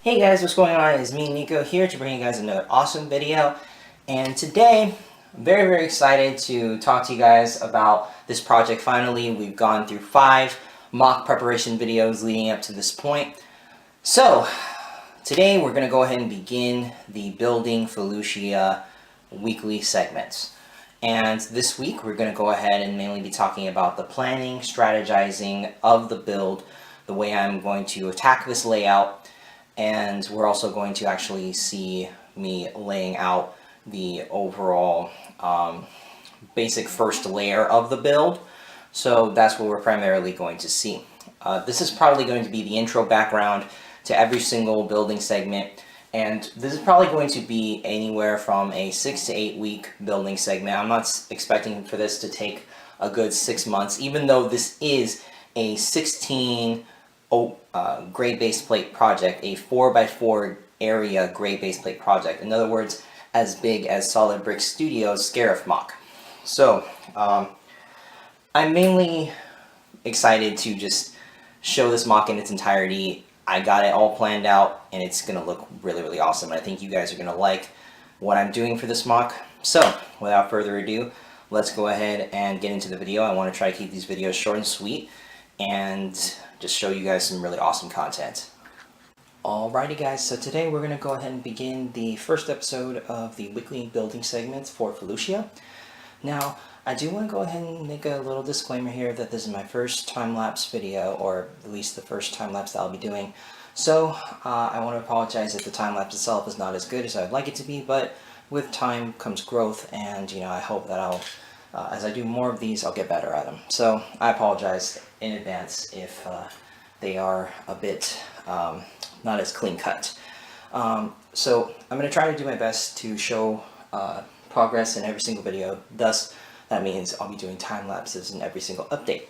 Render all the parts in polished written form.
Hey guys, what's going on? It's me, Nico, here to bring you guys another awesome video. And today, I'm very excited to talk to you guys about this project. Finally, we've gone through 5 mock preparation videos leading up to this point. So, today we're going to go ahead and begin the Building Felucia weekly segments. And this week, we're going to go ahead and mainly be talking about the planning, strategizing of the build, the way I'm going to attack this layout. And we're also going to actually see me laying out the overall basic first layer of the build. So that's what we're primarily going to see. This is probably going to be the intro background to every single building segment. And this is probably going to be anywhere from a 6 to 8 week building segment. I'm not expecting for this to take a good 6 months, even though this is a 16 gray base plate project, a 4x4 area gray base plate project. In other words, as big as Solid Brick Studios' Scarif mock. So, I'm mainly excited to just show this mock in its entirety. I got it all planned out, and it's going to look really awesome. And I think you guys are going to like what I'm doing for this mock. So, without further ado, let's go ahead and get into the video. I want to try to keep these videos short and sweet, and just show you guys some really awesome content. Alrighty guys, so today we're going to go ahead and begin the first episode of the weekly building segments for Felucia. Now, I do want to go ahead and make a little disclaimer here that this is my first time-lapse video, or at least the first time-lapse that I'll be doing. So, I want to apologize if the time-lapse itself is not as good as I'd like it to be, but with time comes growth, and I hope that I'll as I do more of these, I'll get better at them. So I apologize in advance if they are a bit not as clean cut. So I'm going to try to do my best to show progress in every single video. Thus, that means I'll be doing time lapses in every single update.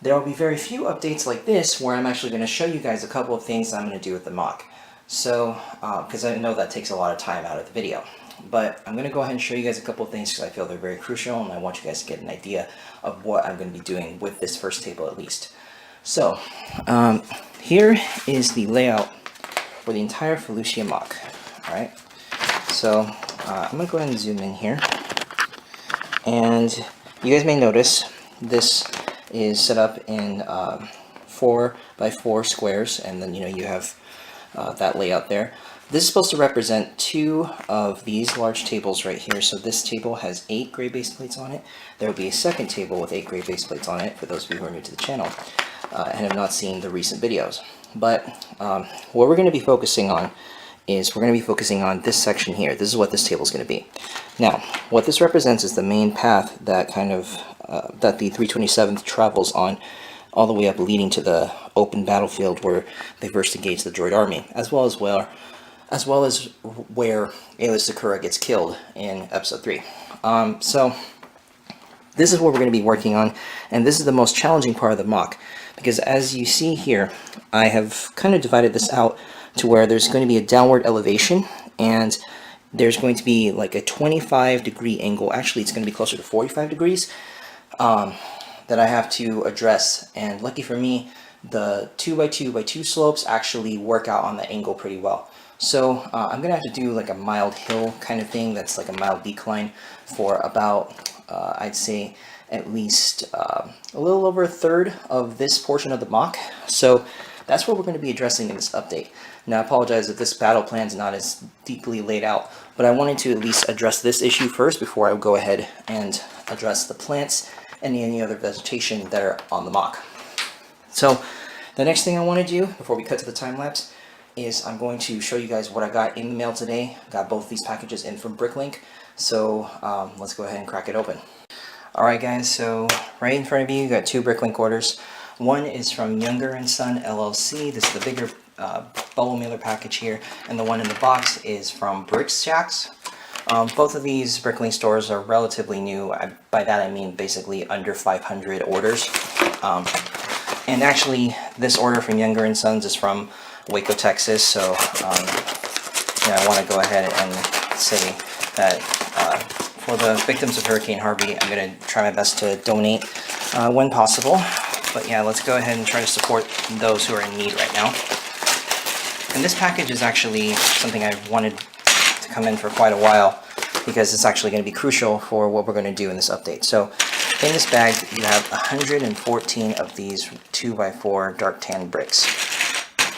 There will be very few updates like this where I'm actually going to show you guys a couple of things I'm going to do with the mock. So, because I know that takes a lot of time out of the video. But I'm going to go ahead and show you guys a couple of things because I feel they're very crucial, and I want you guys to get an idea of what I'm going to be doing with this first table at least. So, here is the layout for the entire Felucia mock. Alright, so I'm going to go ahead and zoom in here. And you guys may notice this is set up in 4x4 squares, and then you have that layout there. This is supposed to represent 2 of these large tables right here. So this table has 8 gray base plates on it. There will be a second table with 8 gray base plates on it for those of you who are new to the channel and have not seen the recent videos. But what we're going to be focusing on is we're going to be focusing on this section here. This is what this table is going to be. Now, what this represents is the main path that that the 327th travels on, all the way up leading to the open battlefield where they first engage the droid army, as well as where Aayla Secura gets killed in episode 3. So this is what we're going to be working on, and this is the most challenging part of the mock, because as you see here, I have kind of divided this out to where there's going to be a downward elevation, and there's going to be like a 25-degree angle. Actually, it's going to be closer to 45 degrees that I have to address, and lucky for me, the 2x2x2 slopes actually work out on the angle pretty well. So I'm going to have to do like a mild hill kind of thing, that's like a mild decline for about, I'd say, at least a little over a third of this portion of the mock. So that's what we're going to be addressing in this update. Now I apologize if this battle plan is not as deeply laid out, but I wanted to at least address this issue first before I go ahead and address the plants and any other vegetation that are on the mock. So the next thing I want to do before we cut to the time lapse is I'm going to show you guys what I got in the mail today. I got both these packages in from Bricklink, so let's go ahead and crack it open. Alright guys, so right in front of you, you got 2 Bricklink orders. One is from Younger & Son LLC. This is the bigger bubble mailer package here, and the one in the box is from BrickWorks. Both of these Bricklink stores are relatively new. By that I mean basically under 500 orders. And actually, this order from Younger & Sons is from Waco, Texas, so I want to go ahead and say that for the victims of Hurricane Harvey, I'm going to try my best to donate when possible. But yeah, let's go ahead and try to support those who are in need right now. And this package is actually something I wanted to come in for quite a while, because it's actually going to be crucial for what we're going to do in this update. So in this bag, you have 114 of these 2x4 dark tan bricks.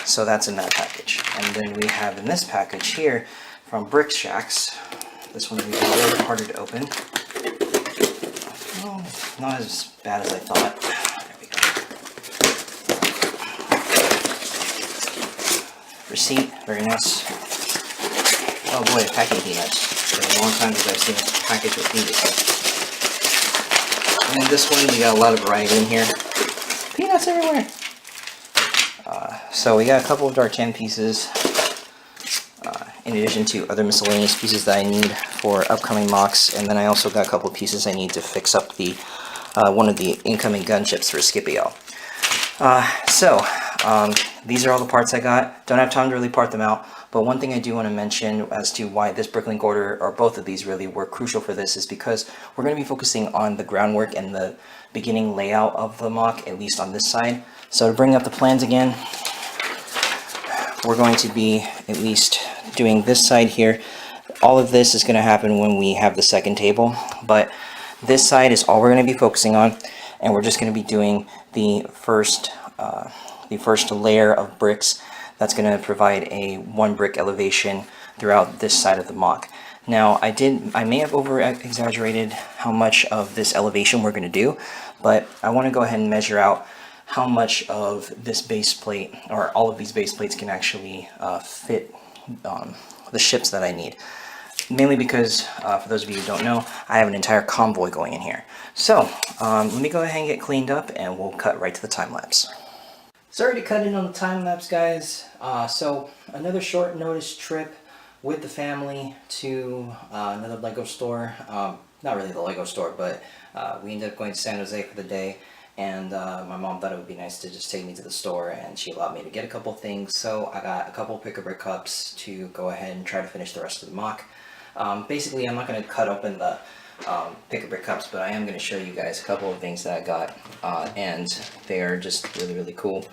So that's in that package. And then we have in this package here from Brick Shacks. This one's a little harder to open. Oh, not as bad as I thought. There we go. Receipt, very nice. Oh boy, packing peanuts. It's been a long time since I've seen a package with peanuts. And then this one, we got a lot of variety in here. Peanuts everywhere! So we got a couple of dark tan pieces, in addition to other miscellaneous pieces that I need for upcoming mocks, and then I also got a couple of pieces I need to fix up the one of the incoming gun chips for Scipio. These are all the parts I got. Don't have time to really part them out, but one thing I do want to mention as to why this Bricklink order, or both of these really, were crucial for this is because we're going to be focusing on the groundwork and the beginning layout of the mock, at least on this side. So to bring up the plans again, we're going to be at least doing this side here. All of this is going to happen when we have the second table, but this side is all we're going to be focusing on, and we're just going to be doing the first layer of bricks that's going to provide a 1 brick elevation throughout this side of the mock. Now I may have over exaggerated how much of this elevation we're going to do, but I want to go ahead and measure out how much of this base plate, or all of these base plates, can actually fit the ships that I need. Mainly because, for those of you who don't know, I have an entire convoy going in here. So, let me go ahead and get cleaned up, and we'll cut right to the time-lapse. So already cut in on the time-lapse, guys. So, another short notice trip with the family to another Lego store. Not really the Lego store, but we ended up going to San Jose for the day. And my mom thought it would be nice to just take me to the store, and she allowed me to get a couple things. So I got a couple pick-a-brick cups to go ahead and try to finish the rest of the mock. Basically, I'm not going to cut open the pick-a-brick cups, but I am going to show you guys a couple of things that I got, and they are just really, really cool.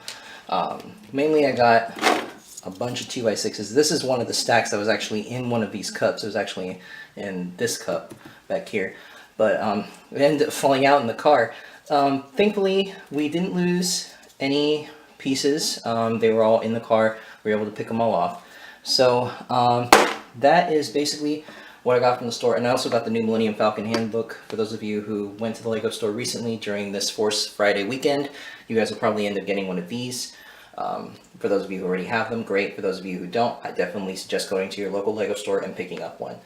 Mainly I got a bunch of 2x6s. This is one of the stacks that was actually in one of these cups. It was actually in this cup back here, but it ended up falling out in the car. Thankfully, we didn't lose any pieces. They were all in the car. We were able to pick them all off. So that is basically what I got from the store. And I also got the new Millennium Falcon Handbook. For those of you who went to the Lego store recently during this Force Friday weekend, you guys will probably end up getting one of these. For those of you who already have them, great. For those of you who don't, I definitely suggest going to your local Lego store and picking up one.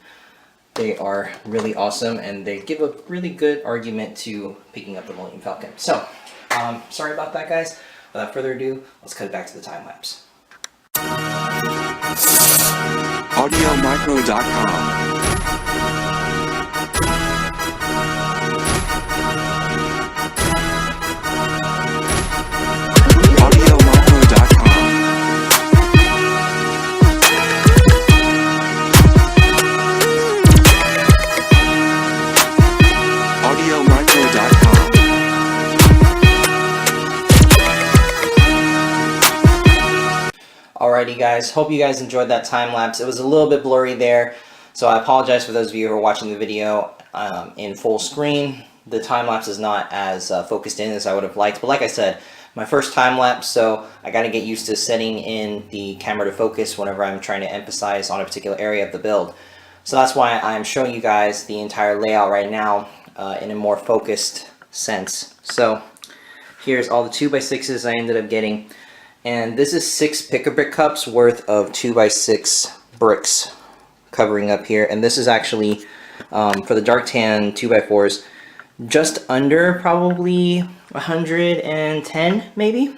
They are really awesome, and they give a really good argument to picking up the Millennium Falcon. So, sorry about that, guys. Without further ado, let's cut it back to the time lapse. AudioMicro.com Alrighty guys, hope you guys enjoyed that time lapse. It was a little bit blurry there, so I apologize for those of you who are watching the video in full screen. The time lapse is not as focused in as I would have liked, but like I said, my first time lapse, so I got to get used to setting in the camera to focus whenever I'm trying to emphasize on a particular area of the build. So that's why I'm showing you guys the entire layout right now in a more focused sense. So here's all the 2x6s I ended up getting. And this is 6 pick-a-brick cups worth of 2x6 bricks covering up here. And this is actually, for the dark tan 2x4s, just under probably 110 maybe?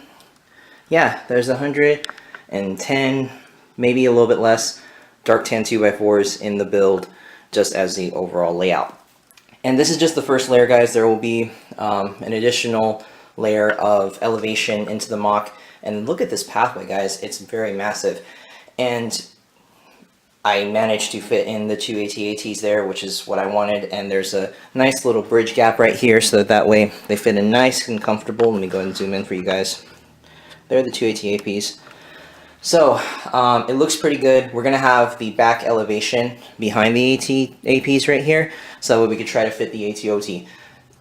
Yeah, there's 110, maybe a little bit less, dark tan 2x4s in the build, just as the overall layout. And this is just the first layer, guys. There will be an additional layer of elevation into the mock. And look at this pathway, guys. It's very massive. And I managed to fit in the 2 AT-ATs there, which is what I wanted. And there's a nice little bridge gap right here, so that way they fit in nice and comfortable. Let me go ahead and zoom in for you guys. There are the 2 AT-APs. So it looks pretty good. We're gonna have the back elevation behind the APs right here, so that we could try to fit the ATOT.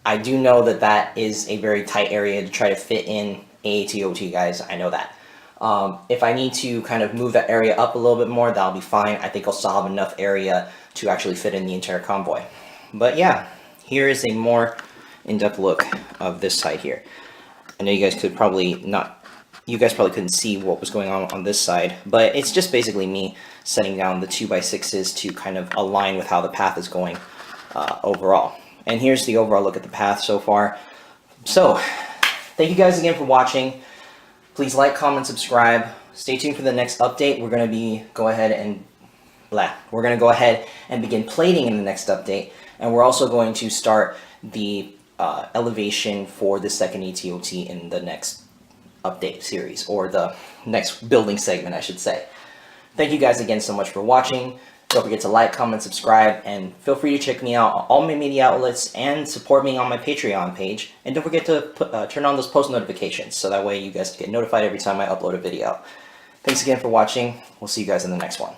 I do know that that is a very tight area to try to fit in ATOT, guys. I know that. If I need to kind of move that area up a little bit more, that'll be fine. I think I'll still have enough area to actually fit in the entire convoy. But yeah, here is a more in-depth look of this side here. I know you guys could probably not, you guys probably couldn't see what was going on this side, but it's just basically me setting down the 2x6s to kind of align with how the path is going overall. And here's the overall look at the path so far. So, thank you guys again for watching. Please like, comment, subscribe. Stay tuned for the next update. We're going to go ahead and begin plating in the next update. And we're also going to start the elevation for the second ATOT in the next update series, or the next building segment, I should say. Thank you guys again so much for watching. Don't forget to like, comment, subscribe, and feel free to check me out on all my media outlets and support me on my Patreon page. And don't forget to turn on those post notifications so that way you guys get notified every time I upload a video. Thanks again for watching. We'll see you guys in the next one.